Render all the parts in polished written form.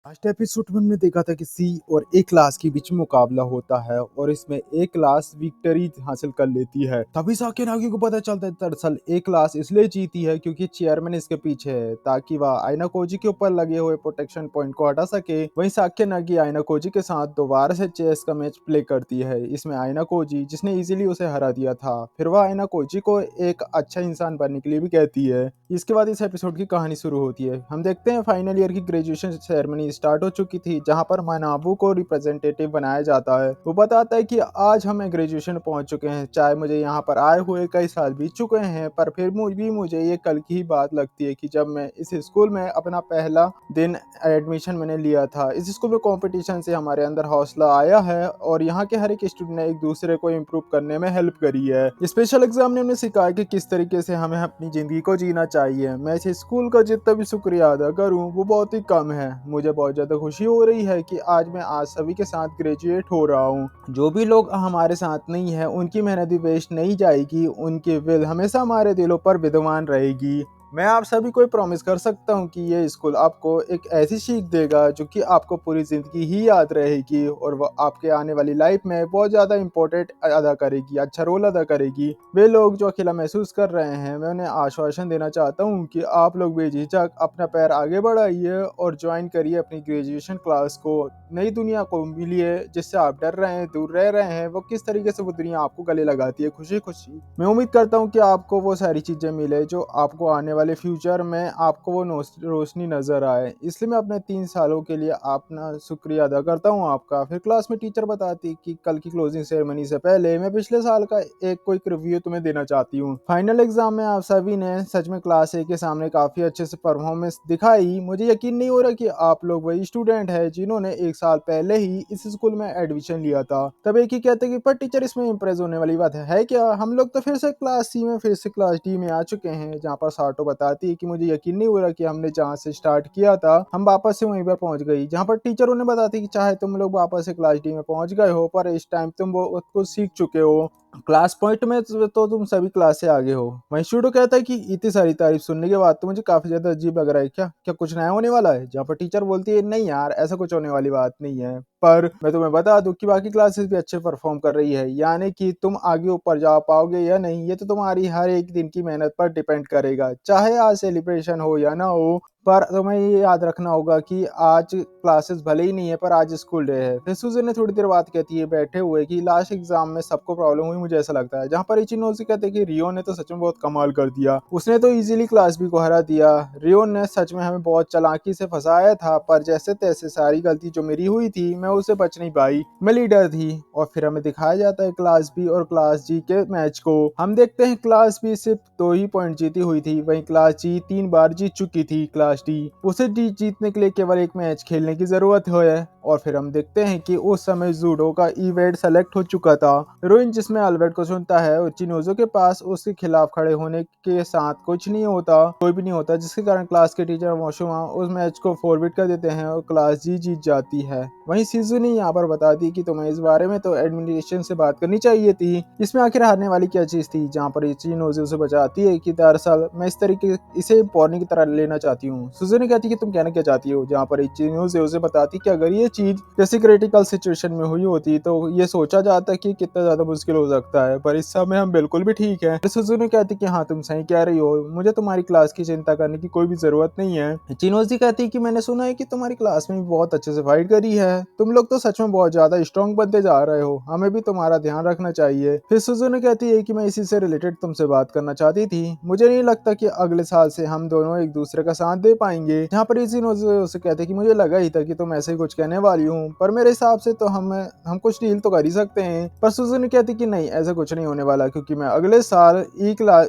Last episode में हमने देखा था कि सी और ए क्लास के बीच में मुकाबला होता है और इसमें ए क्लास विक्ट्री हासिल कर लेती है। तभी साक्य नागी को पता चलता है दरअसल ए क्लास इसलिए जीती है क्योंकि चेयरमैन इसके पीछे है ताकि वह आयना कोजी के ऊपर लगे हुए प्रोटेक्शन पॉइंट को हटा सके। वहीं साक्य नागी आयना कोजी के साथ दोबारा से चेस का मैच प्ले करती है। इसमें आयना कोजी जिसने इजीली उसे हरा दिया था, फिर वह आयना कोजी को एक अच्छा इंसान बनने के लिए भी कहती है। इसके बाद इस एपिसोड की कहानी शुरू होती है। हम देखते हैं फाइनल ईयर की ग्रेजुएशन सेरेमनी स्टार्ट हो चुकी थी, जहां पर मनाबू को रिप्रेजेंटेटिव बनाया जाता है। वो बताता है कि आज हम ग्रेजुएशन पहुंच चुके हैं, चाहे मुझे यहाँ पर आए हुए कई साल बीत चुके हैं, पर फिर मुझे ये कल की ही बात लगती है कि जब मैं इस स्कूल में अपना पहला दिन एडमिशन मैंने लिया था। इस स्कूल में कंपटीशन से हमारे अंदर हौसला आया है और यहाँ के हर एक स्टूडेंट ने एक दूसरे को इम्प्रूव करने में हेल्प करी है। स्पेशल एग्जाम ने हमें सिखाया कि किस तरीके से हमें अपनी जिंदगी को जीना चाहिए। मैं इस स्कूल का जितना भी शुक्रिया अदा करूं वो बहुत ही कम है। मुझे बहुत ज्यादा खुशी हो रही है कि आज मैं आज सभी के साथ ग्रेजुएट हो रहा हूं। जो भी लोग हमारे साथ नहीं है उनकी मेहनत भी वेस्ट नहीं जाएगी, उनकी विल हमेशा हमारे दिलों पर विद्यमान रहेगी। मैं आप सभी को प्रॉमिस कर सकता हूँ कि ये स्कूल आपको एक ऐसी सीख देगा जो कि आपको पूरी जिंदगी ही याद रहेगी और वो आपके आने वाली लाइफ में बहुत ज़्यादा इम्पोर्टेंट अदा करेगी, अच्छा रोल अदा करेगी। वे लोग जो अकेला महसूस कर रहे हैं, मैं उन्हें आश्वासन देना चाहता हूँ कि आप लोग बेझिझक अपना पैर आगे बढ़ाइए और ज्वाइन करिए अपनी ग्रेजुएशन क्लास को। नई दुनिया को मिलिए जिससे आप डर रहे हैं, दूर रह रहे हैं, वो किस तरीके से वो दुनिया आपको गले लगाती है खुशी खुशी। मैं उम्मीद करता हूँ कि आपको वो सारी चीज़ें मिले जो आपको आने वाले फ्यूचर में आपको वो रोशनी नजर आए। इसलिए मैं अपने 3 सालों के लिए अपना शुक्रिया अदा करता हूँ आपका। फिर क्लास में टीचर बताती कि कल की क्लोजिंग सेरेमनी से पहले मैं पिछले साल का एक क्विक रिव्यू तुम्हें देना चाहती हूँ। फाइनल एग्जाम में आप सभी ने सच में क्लास ए के सामने काफी अच्छे से परफॉर्मेंस दिखाई। मुझे यकीन नहीं हो रहा कि आप लोग वही स्टूडेंट है जिन्होंने 1 साल पहले ही इस स्कूल में एडमिशन लिया था। तब एक ही कहते कि पर टीचर इसमें इम्प्रेस होने वाली बात है क्या, हम लोग तो फिर से क्लास सी में फिर से क्लास डी में आ चुके हैं। जहाँ पर साटो बताती है कि मुझे यकीन नहीं हो रहा कि हमने जहाँ से स्टार्ट किया था हम वापस से वहीं पर पहुंच गई। जहाँ पर टीचर उन्हें बताती कि चाहे तुम लोग वापस से क्लास डी में पहुंच गए हो, पर इस टाइम तुम वो कुछ सीख चुके हो। क्लास पॉइंट में तो तुम सभी क्लास से आगे हो। वहीं शूडो कहता है कि इतनी सारी तारीफ सुनने के बाद तो मुझे काफी ज्यादा अजीब लग रहा है, क्या क्या कुछ नया होने वाला है। जहाँ पर टीचर बोलती है नहीं यार ऐसा कुछ होने वाली बात नहीं है, पर मैं तुम्हें बता दूं कि बाकी क्लासेस भी अच्छे परफॉर्म कर रही है, यानी कि तुम आगे ऊपर जा पाओगे या नहीं ये तो तुम्हारी हर एक दिन की मेहनत पर डिपेंड करेगा। चाहे आज सेलिब्रेशन हो या ना हो, पर तुम्हें ये याद रखना होगा कि आज क्लासेस भले ही नहीं है पर आज स्कूल डे है। फिर सुजन ने थोड़ी देर बाद कहती है बैठे हुए कि लास्ट एग्जाम में सबको प्रॉब्लम हुई मुझे ऐसा लगता है। जहाँ पर इचिनोजी कहते हैं कि रियो ने तो सच में बहुत कमाल कर दिया, उसने तो इजीली क्लास बी को हरा दिया। रियो ने सच में हमें बहुत चालाकी से फंसाया था, पर जैसे तैसे सारी गलती जो मेरी हुई थी मैं उससे बच नहीं पाई, मैं लीडर थी। और फिर हमें दिखाया जाता है क्लास बी और क्लास जी के मैच को। हम देखते हैं क्लास बी सिर्फ 2 ही पॉइंट जीती हुई थी, वहीं क्लास जी 3 बार जीत चुकी थी। क्लास डी उसे जीतने के लिए केवल एक मैच खेलने की जरूरत है। और फिर हम देखते हैं कि उस समय जूडो का इवेंट सेलेक्ट हो चुका था। रोइन जिसमें अल्बर्ट को चुनता है और चिनोजो के पास उसके खिलाफ खड़े होने के साथ कुछ नहीं होता, कोई भी नहीं होता, जिसके कारण क्लास के टीचर मोशुमा उस मैच को फॉरवर्ड कर देते हैं और क्लास जी जीत जाती है। वहीं सीजू ने यहाँ पर बता दी कि तुम्हें इस बारे में तो एडमिनिस्ट्रेशन से बात करनी चाहिए थी, इसमें आखिर हारने वाली क्या चीज थी। जहाँ पर चिनोजो से बचाती है कि दरअसल मैं इस तरीके इसे पौनी की तरह लेना चाहती हूँ। सुजू ने कहती कि तुम कहना क्या चाहती हो। जहाँ पर चिनोजो उसे बताती कि अगर ये चीज जैसे क्रिटिकल सिचुएशन में हुई होती तो ये सोचा जाता कि कितना ज्यादा मुश्किल हो सकता है, पर इस समय हम बिल्कुल भी ठीक है। सुजू ने कहती कि हाँ तुम सही कह रही हो, मुझे तुम्हारी क्लास की चिंता करने की कोई भी जरूरत नहीं है। चिनोजी कहती कि मैंने सुना है कि तुम्हारी क्लास में भी बहुत अच्छे से फाइट करी है, तुम लोग तो सच में बहुत ज्यादा स्ट्रॉन्ग बनते जा रहे हो, हमें भी तुम्हारा ध्यान रखना चाहिए। फिर सुजू ने कहती है कि मैं इसी से रिलेटेड तुमसे बात करना चाहती थी, मुझे नहीं लगता कि अगले साल से हम दोनों एक दूसरे का साथ दे पाएंगे। जहाँ पर उसे कहते कि मुझे लगा ही था कि तुम ऐसे ही कुछ कहने वाली हूँ, पर मेरे हिसाब से तो हम कुछ डील तो कर ही सकते हैं। पर सुजू ने कहती कि नहीं ऐसा कुछ नहीं होने वाला, क्योंकि मैं अगले साल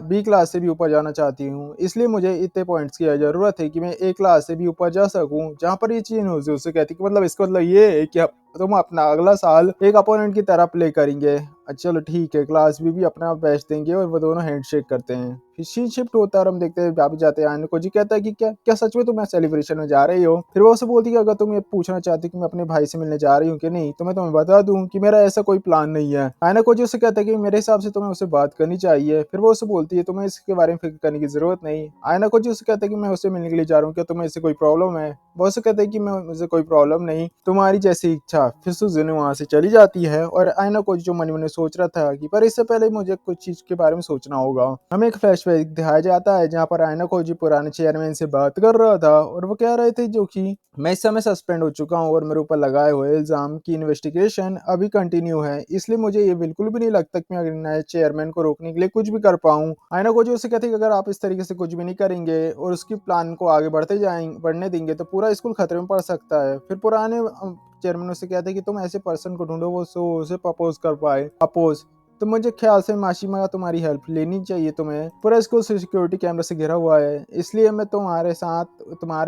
बी क्लास से भी ऊपर जाना चाहती हूँ, इसलिए मुझे इतने पॉइंट्स की जरूरत है कि मैं ए क्लास से भी ऊपर जा सकूँ। जहाँ पर ये चीज उसे कहती कि मतलब इसका मतलब ये है कि तुम अपना अगला साल एक अपोनेंट की तरह प्ले करेंगे। चलो ठीक है, क्लास भी अपना बेस्ट देंगे और वो दोनों हैंडशेक करते हैं। फिर सीन शिफ्ट होता है और हम देखते हैं आप जाते हैं। आने को जी कहता है कि क्या क्या सच में तुम सेलिब्रेशन में जा रही हो? फिर वो उसे बोलती है कि अगर तुम ये पूछना चाहती कि मैं अपने भाई से मिलने जा रही हूँ कि नहीं, तो मैं तुम्हें बता दूं कि मेरा ऐसा कोई प्लान नहीं है। आयना को जी उसे कहता है कि मेरे हिसाब से तुम्हें उससे बात करनी चाहिए। फिर वो उसे बोलती है तुम्हें इसके बारे में फिक्र करने की जरूरत नहीं। आयना को जी उसे कहता है कि मैं उससे मिलने के लिए जा रहा हूँ, क्या तुम्हें इससे कोई प्रॉब्लम है? वो उसे कहता है कि मैं मुझे कोई प्रॉब्लम नहीं, तुम्हारी जैसी इच्छा। फिर सुजुने वहां से चली जाती है और आयना को जो मन में सोच रहा था कि पर इससे पहले मुझे कुछ चीज के बारे में सोचना होगा। हमें एक फ्लैशबैक दिखाया जाता है जहाँ पर आयना को जी पुराने चेयरमैन से बात कर रहा था और वो कह रहे थे जो कि मैं इस समय सस्पेंड हो चुका हूँ और मेरे ऊपर लगाए हुए इल्जाम की इन्वेस्टिगेशन अभी कंटिन्यू है, इसलिए मुझे ये बिल्कुल भी नहीं लगता कि मैं नए चेयरमैन को रोकने के लिए कुछ भी कर पाऊँ। आयना को जी उसे कहते हैं कि अगर आप इस तरीके से कुछ भी नहीं करेंगे और उसकी प्लान को आगे बढ़ने देंगे तो पूरा स्कूल खतरे में पड़ सकता है। फिर पुराने चेयरमैन उससे कहते हैं कि तुम ऐसे पर्सन को ढूंढो वो उसे प्रपोज कर पाए अपोज। तो मुझे ख्याल से माशिमा तुम्हारी हेल्प लेनी चाहिए। तुम्हें पूरा स्कूल सिक्योरिटी कैमरा से घिरा हुआ है, इसलिए मैं तुम्हारे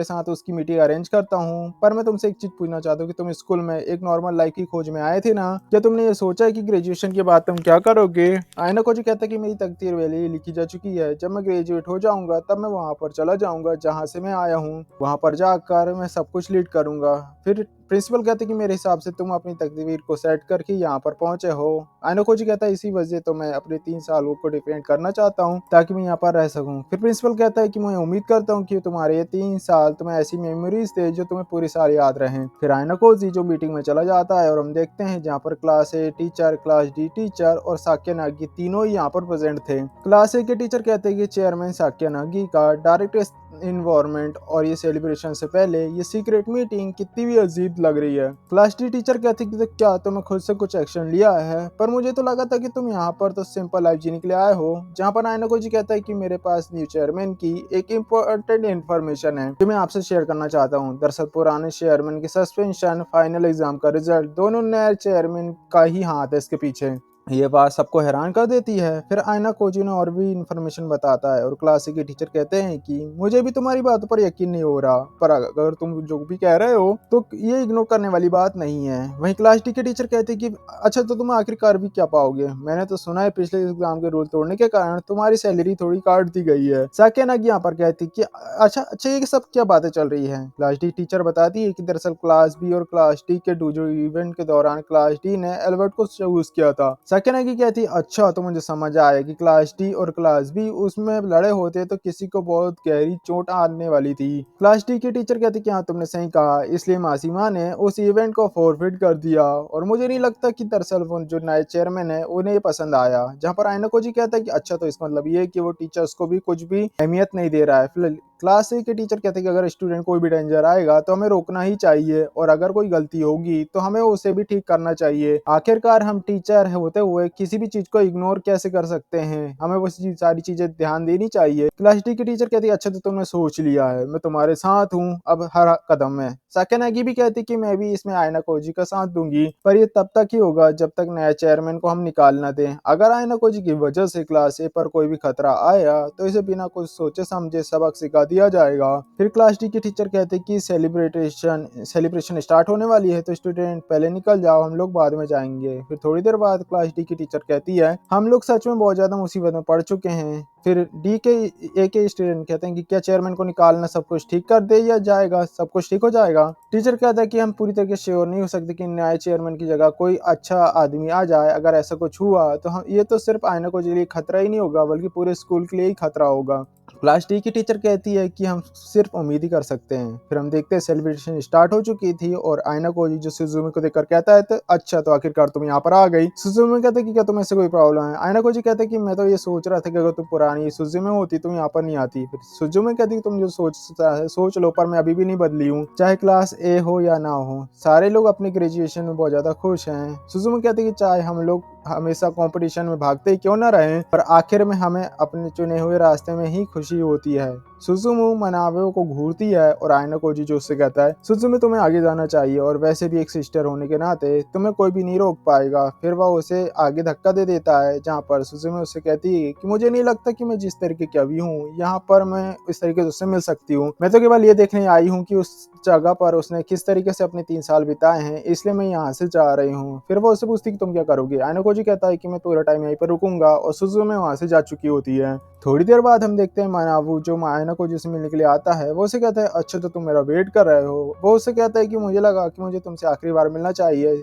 साथ उसकी मीटिंग अरेंज करता हूँ। पर मैं तुमसे एक चीज पूछना चाहता हूँ कि तुम स्कूल में एक नॉर्मल लाइफ की खोज में आए थे ना, क्या तुमने ये सोचा है कि ग्रेजुएशन के बाद तुम क्या करोगे? आयना को जो कहता है कि मेरी तकदीर पहले ही लिखी जा चुकी है, जब मैं ग्रेजुएट हो जाऊंगा तब मैं वहां पर चला जाऊंगा जहां से मैं आया हूँ, वहां पर जाकर मैं सब कुछ लीड करूंगा। फिर प्रिंसिपल कहते कि मेरे हिसाब से तुम अपनी तकदीर को सेट करके यहाँ पर पहुंचे हो। आयनो जी कहता है इसी वजह तो मैं अपने 3 सालों को डिफेंड करना चाहता हूँ ताकि मैं यहाँ पर रह सकूँ। फिर प्रिंसिपल कहता है कि मैं उम्मीद करता हूँ कि तुम्हारे ये 3 साल तुम्हें ऐसी मेमोरीज थे जो तुम्हें पूरी साल याद रहे। फिर आयनो जी जो मीटिंग में चला जाता है और हम देखते हैं जहाँ पर class a teacher, class D teacher और साक्य नागी तीनों ही यहाँ पर प्रेजेंट थे। क्लास ए के टीचर कहते हैं कि चेयरमैन साक्य नागी का डायरेक्ट इन्वायरमेंट और ये सेलिब्रेशन से पहले ये सीक्रेट मीटिंग कितनी भी अजीब लग रही है। क्लास डी टीचर कहती कि तो क्या तुमने खुद से कुछ एक्शन लिया है? पर मुझे तो लगा था कि तुम यहाँ पर तो सिंपल लाइफ जीने के लिए आए हो। जहाँ पर आयना जी कहता है कि मेरे पास न्यू चेयरमैन की एक इम्पोर्टेंट इन्फॉर्मेशन है जो मैं आपसे शेयर करना चाहता हूँ। दरअसल पुराने चेयरमैन की सस्पेंशन, फाइनल एग्जाम का रिजल्ट, दोनों नए चेयरमैन का ही हाथ है इसके पीछे। ये बात सबको हैरान कर देती है। फिर आयना कोजी ने और भी इन्फॉर्मेशन बताता है और क्लास के टीचर कहते हैं कि मुझे भी तुम्हारी बातों पर यकीन नहीं हो रहा, पर अगर तुम जो भी कह रहे हो तो ये इग्नोर करने वाली बात नहीं है। वहीं क्लास डी के टीचर कहते हैं कि अच्छा तो तुम आखिरकार भी क्या पाओगे? मैंने तो सुना है पिछले एग्जाम के रूल तोड़ने के कारण तुम्हारी सैलरी थोड़ी काट दी गई है। साक्या नाग यहाँ पर कहती कि अच्छा अच्छा ये सब क्या बातें चल रही है? क्लास डी टीचर बताती है कि दरअसल क्लास बी और क्लास डी के डूजो इवेंट के दौरान क्लास डी ने एल्बर्ट को चूज किया था। सेकेंड है कि कहती अच्छा तो मुझे समझ आया कि क्लास डी और क्लास बी उसमें लड़े होते तो किसी को बहुत गहरी चोट आने वाली थी। क्लास डी के टीचर कहते कि हाँ तुमने सही कहा, इसलिए मासीमा ने उस इवेंट को फॉरफिट कर दिया और मुझे नहीं लगता कि दरअसल वो जो नए चेयरमैन है उन्हें ये पसंद आया। जहाँ पर आयना को जी कहता है कि अच्छा तो इसका मतलब ये है कि वो टीचर्स को भी कुछ भी अहमियत नहीं दे रहा है। क्लास ए के टीचर कहते हैं कि अगर स्टूडेंट कोई भी डेंजर आएगा तो हमें रोकना ही चाहिए और अगर कोई गलती होगी तो हमें उसे भी ठीक करना चाहिए। आखिरकार हम टीचर होते हुए किसी भी चीज को इग्नोर कैसे कर सकते हैं? हमें वो सारी चीजें ध्यान देनी चाहिए। क्लास डी के टीचर कहती है अच्छा तो तुमने सोच लिया है, मैं तुम्हारे साथ हूँ अब हर कदम में। साकेनागी भी कहती कि मैं भी इसमें आयना कोजी का साथ दूंगी, पर ये तब तक ही होगा जब तक नए चेयरमैन को हम निकाल ना दें। अगर आयना कोजी की वजह से क्लास ए पर कोई भी खतरा आया तो इसे बिना कुछ सोचे समझे सबक सिखा दिया जाएगा। फिर क्लास डी के टीचर कहते कि सेलिब्रेशन स्टार्ट होने वाली है तो स्टूडेंट पहले निकल जाओ, हम लोग बाद में जाएंगे। फिर थोड़ी देर बाद क्लास डी की टीचर कहती है हम लोग सच में बहुत ज्यादा मुसीबत में पड़ चुके हैं। फिर डी के ए के स्टूडेंट कहते हैं कि क्या चेयरमैन को निकालना सब कुछ ठीक कर दे या जाएगा सब कुछ ठीक हो जाएगा? टीचर कहता है कि हम पूरी तरीके से श्योर नहीं हो सकते कि नए चेयरमैन की जगह कोई अच्छा आदमी आ जाए। अगर ऐसा कुछ हुआ तो हम ये तो सिर्फ आयना को लिए खतरा ही नहीं होगा बल्कि पूरे स्कूल के लिए ही खतरा होगा। क्लास डी की टीचर कहती है कि हम सिर्फ उम्मीद ही कर सकते हैं। फिर हम देखते हैं सेलिब्रेशन स्टार्ट हो चुकी थी और आयना कोजी जो सुजुमी को देखकर कहता है तो अच्छा तो आखिरकार तुम यहाँ पर आ गई। सुजुमी कहते हैं कि क्या तुम्हें से कोई प्रॉब्लम है? आयना कोजी कहते हैं कि मैं तो ये सोच रहा था कि अगर तुम पुरानी सुजुमी होती तुम यहाँ पर नहीं आती। फिर सुजुमी कहती तुम जो सोच लो, पर मैं अभी भी नहीं बदली हूँ, चाहे क्लास ए हो या ना हो। सारे लोग अपने ग्रेजुएशन में बहुत ज्यादा खुश हैं। सुजुमी कहते कि चाहे हम लोग हमेशा कंपटीशन में भागते ही क्यों ना रहें, पर आखिर में हमें अपने चुने हुए रास्ते में ही खुशी होती है। सुजुमू मनाबे को घूरती है और आयना कोजी जो उससे कहता है, सुजुमू तुम्हें आगे जाना चाहिए और वैसे भी एक सिस्टर होने के नाते तुम्हें कोई भी नहीं रोक पाएगा। फिर वह उसे आगे धक्का दे देता है, जहाँ पर सुजुमू उससे कहती है कि मुझे नहीं लगता कि मैं जिस तरीके की अभी हूँ यहाँ पर मैं इस तरीके से उससे मिल सकती हूँ। मैं तो केवल ये देखने आई हूँ कि उस जगह पर उसने किस तरीके से अपने 3 साल बिताए हैं, इसलिए मैं यहाँ से जा रही हूँ। फिर वो उससे पूछती कि तुम क्या करोगे। आयना कोजी कहता है कि मैं पूरा टाइम यहीं पर रुकूंगा और सुजुमू वहाँ से जा चुकी होती है। थोड़ी देर बाद हम देखते हैं मनाबू जो आयना कोजी से मिलने के लिए आता है, वो उसे कहता है अच्छा तो तुम मेरा वेट कर रहे हो। वो उसे कहता है कि मुझे लगा कि मुझे तुमसे आखिरी बार मिलना चाहिए।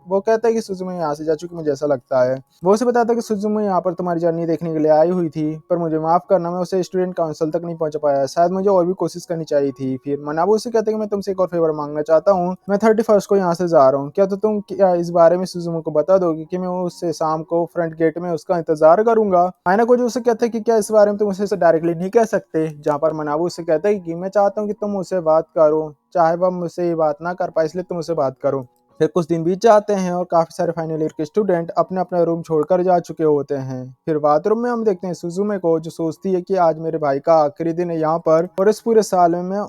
वो कहता है कि सुजुमू यहाँ से जा चुकी, मुझे ऐसा लगता है। वो उसे बताता है कि सुजुमू यहाँ पर तुम्हारी जर्नी देखने के लिए आई हुई थी, पर मुझे माफ करना मैं उसे स्टूडेंट काउंसिल तक नहीं पहुंच पाया, शायद मुझे और भी कोशिश करनी चाहिए थी। फिर मनाबू उसे कहते हैं कि मैं तुमसे एक और फेवर मांगना चाहता हूँ, मैं 31 को यहाँ से जा रहा हूँ, क्या तो तुम क्या इस बारे में सुजुमू को बता दोगे कि मैं उससे शाम को फ्रंट गेट में उसका इंतजार करूंगा। आयना को जो उसे कहते हैं कि क्या इस बारे में तुम उसे डायरेक्टली नहीं कह सकते, जहाँ पर मनाबू उसे कहता है कि मैं चाहता हूँ कि तुम उससे बात करो, चाहे वह मुझसे ये बात ना कर पाए, इसलिए तुम उससे बात करो। फिर कुछ दिन बीत जाते हैं और काफी सारे फाइनल ईयर के स्टूडेंट अपने अपना रूम छोड़कर जा चुके होते हैं। फिर बाथरूम में हम देखते हैं सुजुमे को, जो सोचती है कि आज मेरे भाई का आखिरी दिन है यहाँ पर और इस पूरे साल में मैं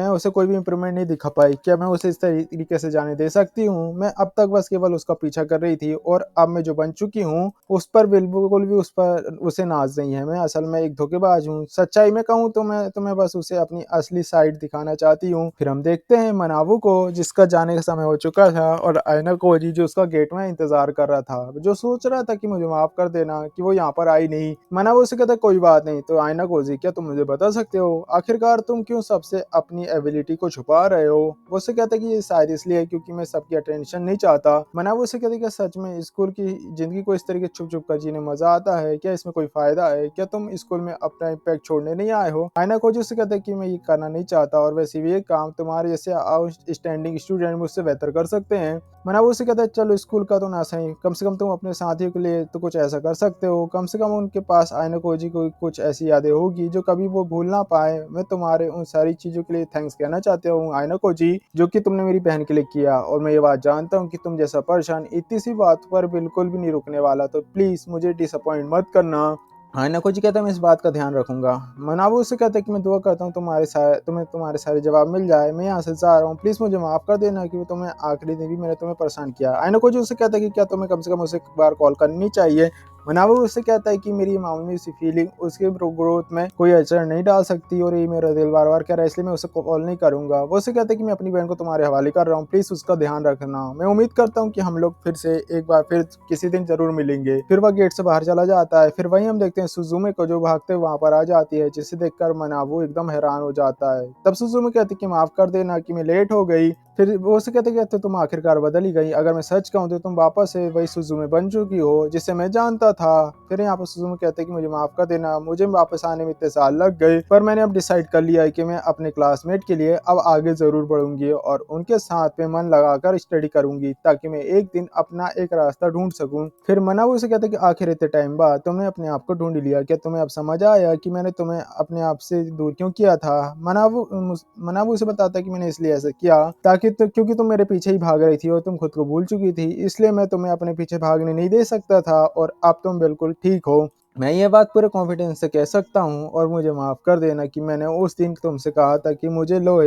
उसे कोई भी इंप्रूवमेंट नहीं दिखा पाई, क्या मैं उसे इस तरीके से जाने दे सकती हूँ। मैं अब तक बस केवल उसका पीछा कर रही थी और अब मैं जो बन चुकी हूँ उस पर बिल्कुल भी उस पर उसे नाज नहीं है। मैं असल में एक धोखेबाज हूँ, सच्चाई में कहूँ तो मैं तुम्हें बस उसे अपनी असली साइड दिखाना चाहती हूँ। फिर हम देखते हैं मनाबू को, जिसका जाने का समय हो चुका था, और आयना कोजी जो उसका गेट में इंतजार कर रहा था, जो सोच रहा था कि मुझे माफ कर देना कि वो यहाँ पर आई नहीं। मनाबू उसे कहता कोई बात नहीं। तो आयना कोजी क्या तुम मुझे बता सकते हो आखिरकार तुम क्यों सबसे अपनी एबिलिटी को छुपा रहे हो। वो उसे कहता कि ये शायद इसलिए है क्योंकि मैं सबकी अटेंशन नहीं चाहता। मनाबू उसे कहता क्या सच में स्कूल की जिंदगी को इस तरीके छुप छुप कर जीने मजा आता है, क्या इसमें कोई फायदा है, क्या तुम स्कूल में अपना इम्पैक्ट छोड़ने नहीं आए हो। आयना कोजी उसे कहता है कि मैं ये करना नहीं चाहता और वैसे भी ये काम तुम्हारे जैसे आउटस्टैंडिंग स्टूडेंट मुझसे बेहतर कर सकते हैं। मनाबू उसे कहता है चलो स्कूल का तो ना सही, कम से कम तुम अपने साथियों के लिए तो कुछ ऐसा कर सकते हो, कम से कम उनके पास आयना कोजी को कुछ ऐसी यादें होगी जो कभी वो भूल ना पाए। मैं तुम्हारे उन सारी चीजों के लिए थैंक्स कहना चाहता हूँ आयना कोजी, जो कि तुमने मेरी बहन के लिए किया, और मैं ये बात जानता हूँ कि तुम जैसा पर्सन इतनी सी बात पर बिल्कुल भी नहीं रुकने वाला, तो प्लीज मुझे डिसअपॉइंट मत करना। आयना कोजी कहता है मैं इस बात का ध्यान रखूंगा। मनाबू उससे कहता है कि मैं दुआ करता हूँ तुम्हें तुम्हारे सारे जवाब मिल जाए, मैं यहाँ से जा रहा हूँ, प्लीज मुझे माफ कर देना कि तुम्हें आखिरी दिन भी मैंने तुम्हें परेशान किया। आयना कोजी उससे कहता है कि क्या तुम्हें कम से कम उसे एक बार कॉल करनी चाहिए। मनाबू उससे कहता है कि मेरी मामूली सी फीलिंग उसके ग्रोथ में कोई असर नहीं डाल सकती और ये मेरा दिल बार बार कह रहा है, इसलिए मैं उसे कॉल नहीं करूंगा। वो उससे कहता है कि मैं अपनी बहन को तुम्हारे हवाले कर रहा हूँ, प्लीज उसका ध्यान रखना, मैं उम्मीद करता हूँ कि हम लोग फिर से एक बार फिर किसी दिन जरूर मिलेंगे। फिर वह गेट से बाहर चला जाता है। फिर वहीं हम देखते हैं सुजुमे को, जो भागते वहां पर आ जाती है, जिसे देखकर मनाबू एकदम हैरान हो जाता है। तब सुजुमे कहती कि माफ कर देना कि मैं लेट हो गई। फिर वो उसे कहते कि तुम आखिरकार बदल ही गई, अगर मैं सच कहूँ तो तुम वापस से वही सुजुमे बन चुकी हो जिसे मैं जानता था। फिर यहाँ पर सुजुमे कहते कि मुझे माफ कर देना, मुझे वापस आने में इतने साल लग गए, पर मैंने अब डिसाइड कर लिया है कि मैं अपने क्लासमेट के लिए अब आगे जरूर बढ़ूंगी और उनके साथ में मन लगाकर स्टडी करूंगी, ताकि मैं एक दिन अपना एक रास्ता ढूंढ सकूं। फिर मनाबू उसे कहते कि आखिर इतने टाइम बाद तुमने अपने आप को ढूंढ लिया, क्या तुम्हें अब समझ आया कि मैंने तुम्हें अपने आप से दूर क्यों किया था। मनाबू उसे बताता है कि मैंने इसलिए ऐसा किया क्योंकि तुम मेरे पीछे ही भाग रही थी और तुम खुद को भूल चुकी थी, इसलिए मैं तुम्हें अपने पीछे भागने नहीं दे सकता था और अब तुम बिल्कुल ठीक हो। मैं ये बात पूरे कॉन्फिडेंस से कह सकता हूँ और मुझे माफ कर देना कि मैंने उस दिन तुमसे कहा था कि मुझे लो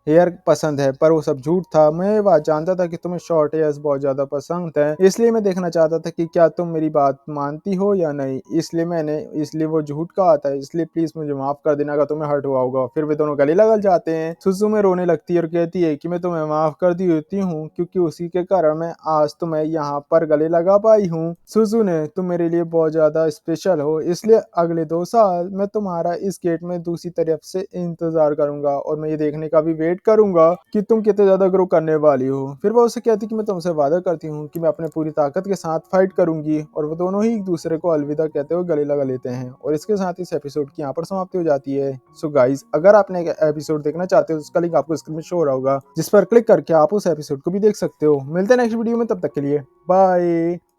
हेयर पसंद है, पर वो सब झूठ था। मैं ये बात जानता था कि तुम्हें शॉर्ट हेयर्स बहुत ज्यादा पसंद है, इसलिए मैं देखना चाहता था कि क्या तुम मेरी बात मानती हो या नहीं, इसलिए वो झूठ कहा था, इसलिए प्लीज मुझे माफ कर देना अगर तुम्हें हर्ट हुआ होगा। फिर वे दोनों गले लग जाते हैं। सुजुमे रोने लगती है और कहती है कि मैं तुम्हें माफ कर दी होती हूँ क्योंकि उसी के कारण मैं आज तुम्हें यहाँ पर गले लगा पाई हूँ। सुजुने तुम मेरे लिए बहुत ज्यादा स्पेशल हो, इसलिए अगले 2 साल मैं तुम्हारा इस गेट में दूसरी तरफ से इंतजार करूंगा और मैं ये देखने का भी वेट करूंगा कि तुम कितने ज्यादा ग्रो करने वाली हो। फिर वो उसे कहती कि मैं तुमसे वादा करती हूँ कि मैं अपने पूरी ताकत के साथ फाइट करूंगी, और वो दोनों ही एक दूसरे को अलविदा कहते हुए गले लगा लेते हैं। और इसके साथ इस एपिसोड की यहाँ पर समाप्ति हो जाती है। सो गाइज, अगर आपने एक एपिसोड देखना चाहते हो तो उसका लिंक आपको स्क्रीन में शो हो रहा होगा, जिस पर क्लिक करके आप उस एपिसोड को भी देख सकते हो। मिलते हैं नेक्स्ट वीडियो में, तब तक के लिए बाय।